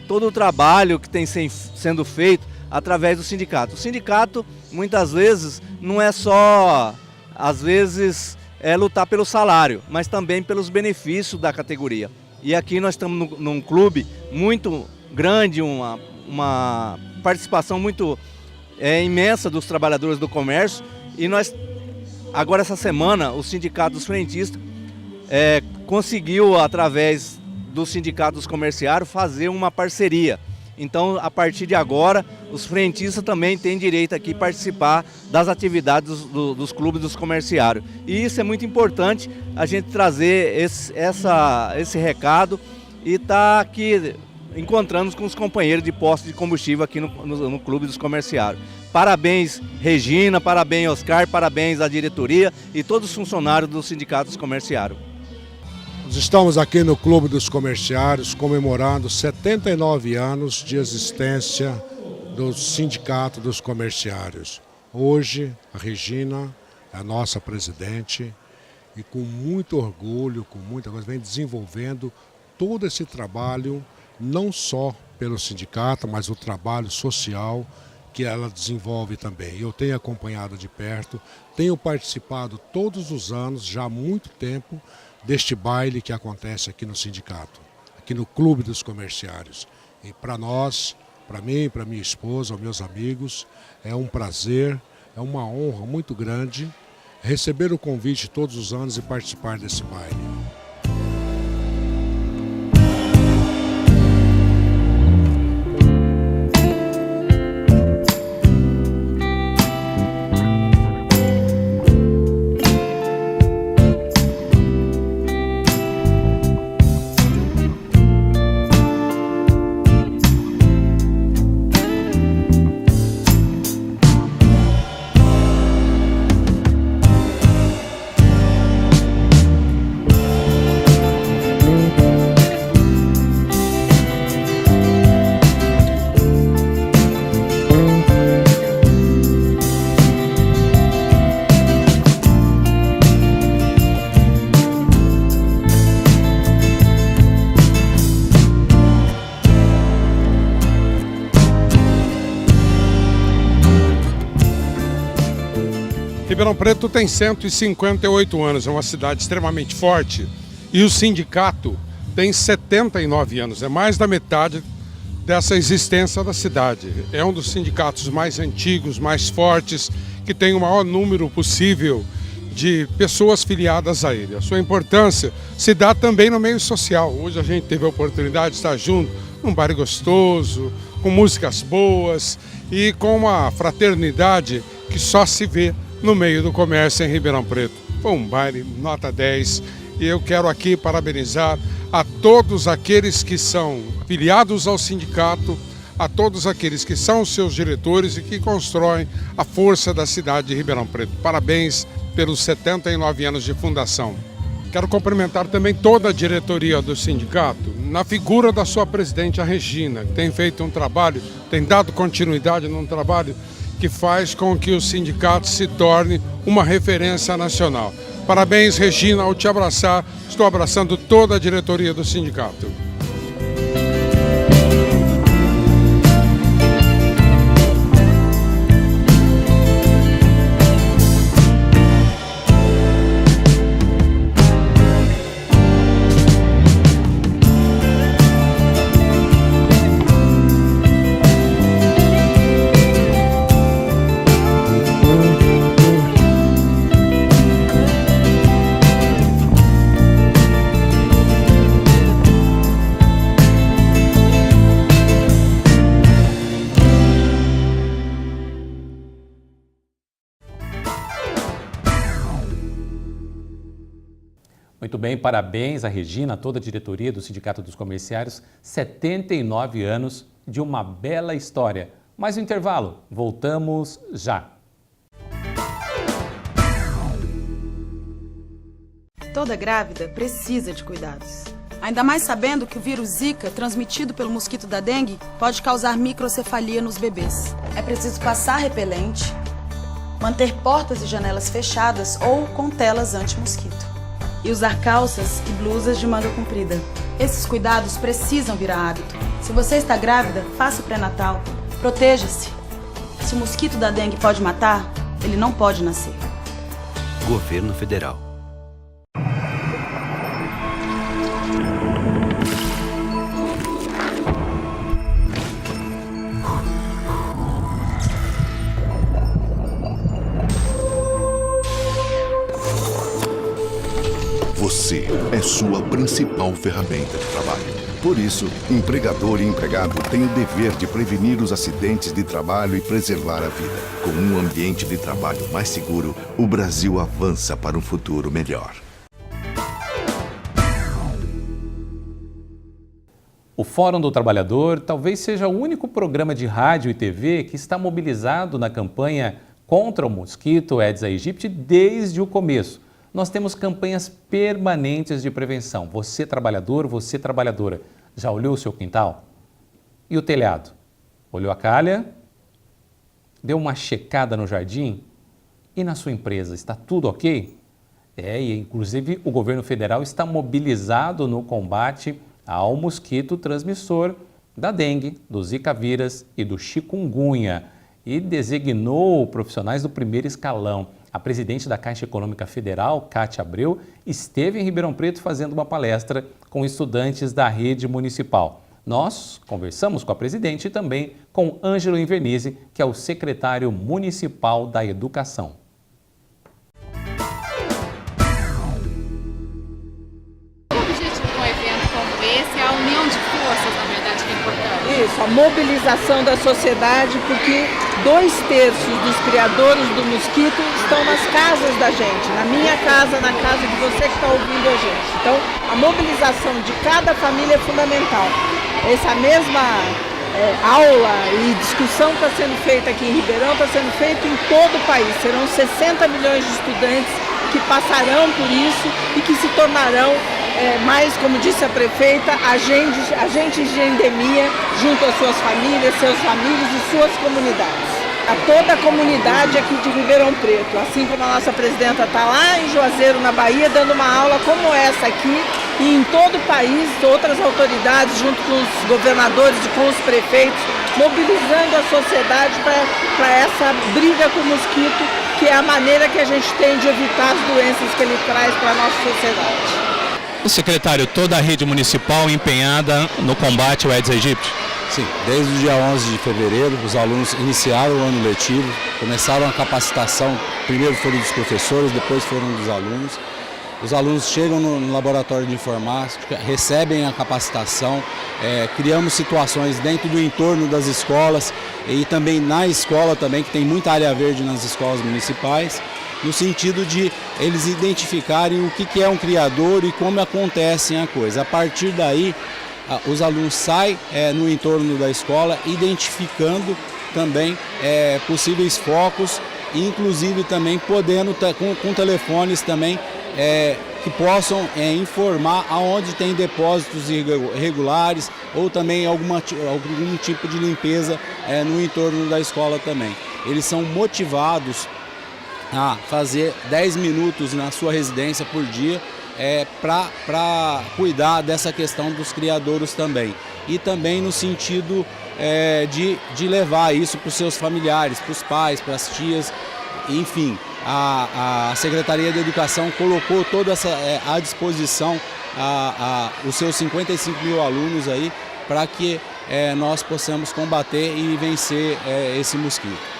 todo o trabalho que tem sendo feito através do sindicato. O sindicato, muitas vezes, não é só, às vezes, lutar pelo salário, mas também pelos benefícios da categoria. E aqui nós estamos num clube muito grande, uma participação muito imensa dos trabalhadores do comércio. E nós, agora essa semana, o Sindicato dos Frentistas conseguiu, através do Sindicato dos Comerciários, fazer uma parceria. Então, a partir de agora, os frentistas também têm direito aqui a participar das atividades dos clubes dos comerciários. E isso é muito importante, a gente trazer esse recado e estar aqui encontrando com os companheiros de posto de combustível aqui no clube dos comerciários. Parabéns, Regina, parabéns, Oscar, parabéns à diretoria e todos os funcionários do Sindicato dos Comerciários. Nós estamos aqui no Clube dos Comerciários comemorando 79 anos de existência do Sindicato dos Comerciários. Hoje, a Regina é a nossa presidente e com muito orgulho, com muita coisa, vem desenvolvendo todo esse trabalho, não só pelo sindicato, mas o trabalho social que ela desenvolve também. Eu tenho acompanhado de perto, tenho participado todos os anos, já há muito tempo, deste baile que acontece aqui no sindicato, aqui no Clube dos Comerciários. E para nós, para mim, para minha esposa, aos meus amigos, é um prazer, é uma honra muito grande receber o convite todos os anos e participar desse baile. Ribeirão Preto tem 158 anos, é uma cidade extremamente forte. E o sindicato tem 79 anos, é mais da metade dessa existência da cidade. É um dos sindicatos mais antigos, mais fortes, que tem o maior número possível de pessoas filiadas a ele. A sua importância se dá também no meio social. Hoje a gente teve a oportunidade de estar junto num bar gostoso, com músicas boas e com uma fraternidade que só se vê no meio do comércio em Ribeirão Preto. Foi um baile nota 10 e eu quero aqui parabenizar a todos aqueles que são filiados ao sindicato, a todos aqueles que são seus diretores e que constroem a força da cidade de Ribeirão Preto. Parabéns pelos 79 anos de fundação. Quero cumprimentar também toda a diretoria do sindicato, na figura da sua presidente, a Regina, que tem feito um trabalho, tem dado continuidade num trabalho que faz com que o sindicato se torne uma referência nacional. Parabéns, Regina, ao te abraçar, estou abraçando toda a diretoria do sindicato. Muito bem, parabéns a Regina, a toda a diretoria do Sindicato dos Comerciários, 79 anos de uma bela história. Mais um intervalo, voltamos já. Toda grávida precisa de cuidados. Ainda mais sabendo que o vírus Zika, transmitido pelo mosquito da dengue, pode causar microcefalia nos bebês. É preciso passar repelente, manter portas e janelas fechadas ou com telas anti-mosquito. E usar calças e blusas de manga comprida. Esses cuidados precisam virar hábito. Se você está grávida, faça o pré-natal. Proteja-se. Se o mosquito da dengue pode matar, ele não pode nascer. Governo Federal. Você é sua principal ferramenta de trabalho. Por isso, empregador e empregado têm o dever de prevenir os acidentes de trabalho e preservar a vida. Com um ambiente de trabalho mais seguro, o Brasil avança para um futuro melhor. O Fórum do Trabalhador talvez seja o único programa de rádio e TV que está mobilizado na campanha contra o mosquito Aedes aegypti desde o começo. Nós temos campanhas permanentes de prevenção. Você, trabalhador, você, trabalhadora, já olhou o seu quintal? E o telhado? Olhou a calha? Deu uma checada no jardim? E na sua empresa, está tudo ok? E inclusive o governo federal está mobilizado no combate ao mosquito transmissor da dengue, do zika vírus e do chikungunya e designou profissionais do primeiro escalão. A presidente da Caixa Econômica Federal, Cátia Abreu, esteve em Ribeirão Preto fazendo uma palestra com estudantes da rede municipal. Nós conversamos com a presidente e também com Ângelo Invernizzi, que é o secretário municipal da Educação. O objetivo de um evento como esse é a união de forças, na verdade, que é importante. Isso, a mobilização da sociedade, porque 2/3 dos criadores do mosquito estão nas casas da gente, na minha casa, na casa de você que está ouvindo a gente. Então, a mobilização de cada família é fundamental. Essa mesma aula e discussão que está sendo feita aqui em Ribeirão está sendo feita em todo o país. Serão 60 milhões de estudantes que passarão por isso e que se tornarão mais, como disse a prefeita, agentes de endemia junto às suas famílias, seus famílios e suas comunidades. A toda a comunidade aqui de Ribeirão Preto, assim como a nossa presidenta está lá em Juazeiro, na Bahia, dando uma aula como essa aqui, e em todo o país, outras autoridades, junto com os governadores e com os prefeitos, mobilizando a sociedade para essa briga com o mosquito, que porque é a maneira que a gente tem de evitar as doenças que ele traz para a nossa sociedade. Secretário, toda a rede municipal empenhada no combate ao Aedes aegypti? Sim, desde o dia 11 de fevereiro, os alunos iniciaram o ano letivo, começaram a capacitação, primeiro foram dos professores, depois foram dos alunos. Os alunos chegam no laboratório de informática, recebem a capacitação, criamos situações dentro do entorno das escolas e também na escola também, que tem muita área verde nas escolas municipais, no sentido de eles identificarem o que é um criador e como acontece a coisa. A partir daí, os alunos saem no entorno da escola identificando também possíveis focos, inclusive também podendo, com telefones também, que possam informar aonde tem depósitos irregulares ou também algum tipo de limpeza no entorno da escola também. Eles são motivados a fazer 10 minutos na sua residência por dia para cuidar dessa questão dos criadouros também. E também no sentido de levar isso para os seus familiares, para os pais, para as tias, enfim. A Secretaria de Educação colocou toda essa à disposição os seus 55 mil alunos aí para que nós possamos combater e vencer esse mosquito.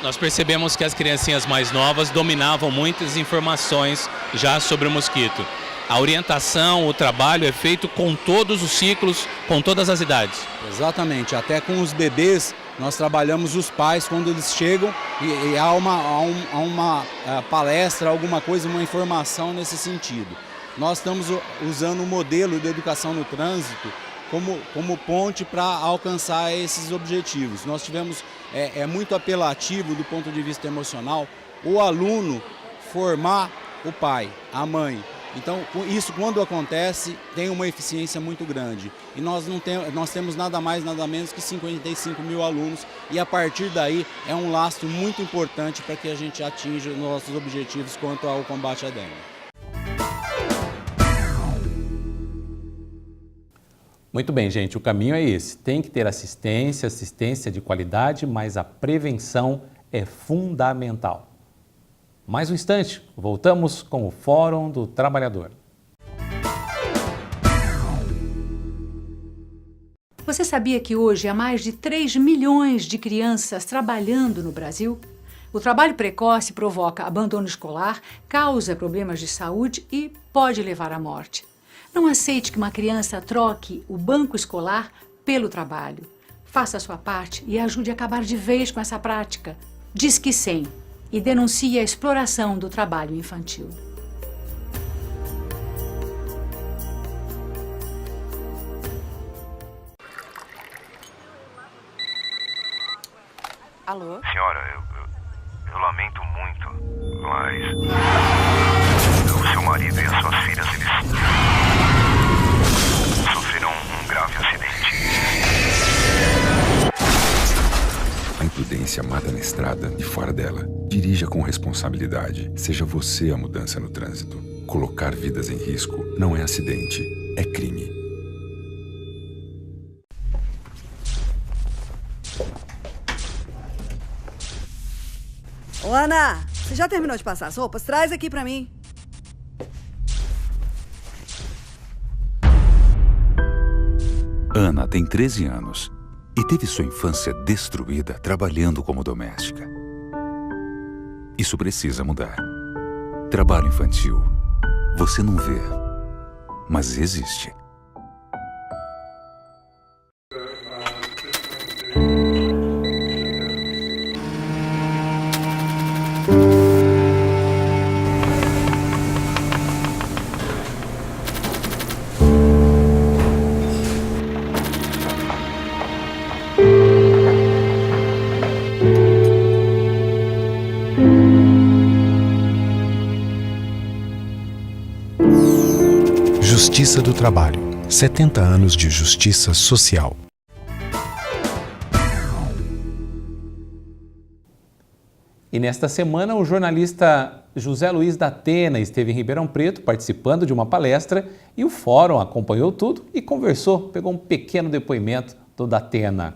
Nós percebemos que as criancinhas mais novas dominavam muitas informações já sobre o mosquito. A orientação, o trabalho é feito com todos os ciclos, com todas as idades. Exatamente, até com os bebês nós trabalhamos os pais quando eles chegam e há uma palestra, alguma coisa, uma informação nesse sentido. Nós estamos usando o modelo de educação no trânsito como ponte para alcançar esses objetivos. Nós tivemos, muito apelativo do ponto de vista emocional, o aluno formar o pai, a mãe. Então, isso quando acontece, tem uma eficiência muito grande. E nós temos nada mais, nada menos que 55 mil alunos e a partir daí é um lastro muito importante para que a gente atinja os nossos objetivos quanto ao combate à dengue. Muito bem, gente, o caminho é esse. Tem que ter assistência de qualidade, mas a prevenção é fundamental. Mais um instante, voltamos com o Fórum do Trabalhador. Você sabia que hoje há mais de 3 milhões de crianças trabalhando no Brasil? O trabalho precoce provoca abandono escolar, causa problemas de saúde e pode levar à morte. Não aceite que uma criança troque o banco escolar pelo trabalho. Faça a sua parte e ajude a acabar de vez com essa prática. Disque 100 e denuncie a exploração do trabalho infantil. Alô? Senhora, eu lamento muito, mas o seu marido e as suas filhas, eles sofreram um grave acidente. A imprudência mata na estrada e fora dela. Dirija com responsabilidade. Seja você a mudança no trânsito. Colocar vidas em risco não é acidente, é crime. Ô, Ana, você já terminou de passar as roupas? Traz aqui pra mim. Ana tem 13 anos e teve sua infância destruída trabalhando como doméstica. Isso precisa mudar. Trabalho infantil. Você não vê, mas existe. Justiça do Trabalho. 70 anos de justiça social. E nesta semana, o jornalista José Luiz da Atena esteve em Ribeirão Preto participando de uma palestra e o fórum acompanhou tudo e conversou, pegou um pequeno depoimento do da Atena.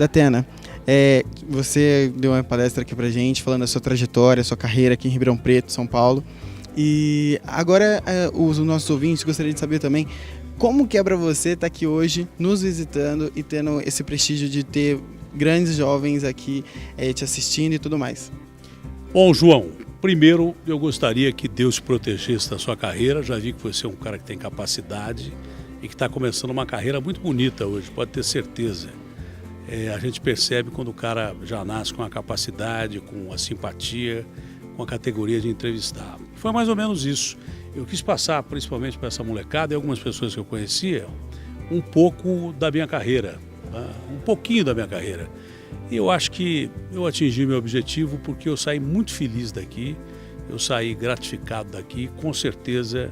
Datena, você deu uma palestra aqui pra gente falando da sua trajetória, sua carreira aqui em Ribeirão Preto, São Paulo. E agora os nossos ouvintes gostariam de saber também como que é para você estar aqui hoje nos visitando e tendo esse prestígio de ter grandes jovens aqui te assistindo e tudo mais. Bom, João, primeiro eu gostaria que Deus te protegesse da sua carreira. Já vi que você é um cara que tem capacidade e que está começando uma carreira muito bonita hoje, pode ter certeza. A gente percebe quando o cara já nasce com a capacidade, com a simpatia, com a categoria de entrevistar. Foi mais ou menos isso. Eu quis passar, principalmente para essa molecada e algumas pessoas que eu conhecia, um pouco da minha carreira, um pouquinho da minha carreira. E eu acho que eu atingi meu objetivo porque eu saí muito feliz daqui, eu saí gratificado daqui, com certeza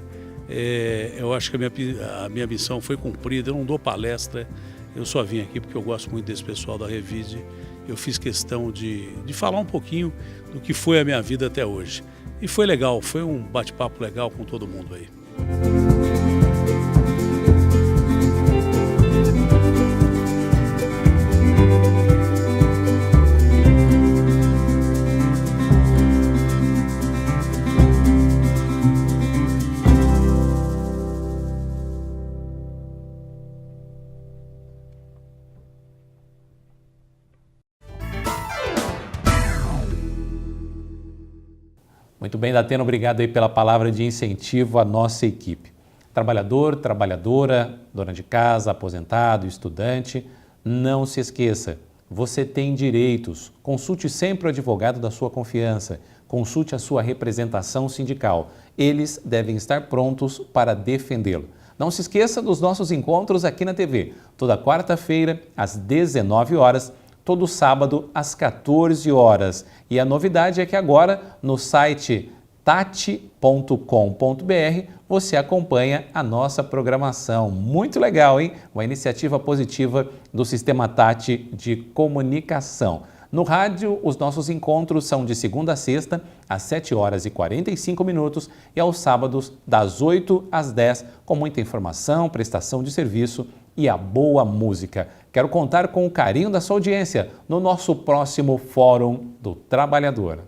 eu acho que a minha missão foi cumprida. Eu não dou palestra, eu só vim aqui porque eu gosto muito desse pessoal da Revide. Eu fiz questão de falar um pouquinho do que foi a minha vida até hoje. E foi legal, foi um bate-papo legal com todo mundo aí. Muito bem, Datena, obrigado aí pela palavra de incentivo à nossa equipe. Trabalhador, trabalhadora, dona de casa, aposentado, estudante, não se esqueça, você tem direitos. Consulte sempre o advogado da sua confiança, consulte a sua representação sindical. Eles devem estar prontos para defendê-lo. Não se esqueça dos nossos encontros aqui na TV, toda quarta-feira às 19 horas, todo sábado às 14 horas. E a novidade é que agora no site tati.com.br você acompanha a nossa programação. Muito legal, hein? Uma iniciativa positiva do Sistema Tati de Comunicação. No rádio, os nossos encontros são de segunda a sexta, às 7 horas e 45 minutos e aos sábados, das 8 às 10, com muita informação, prestação de serviço e a boa música. Quero contar com o carinho da sua audiência no nosso próximo Fórum do Trabalhador.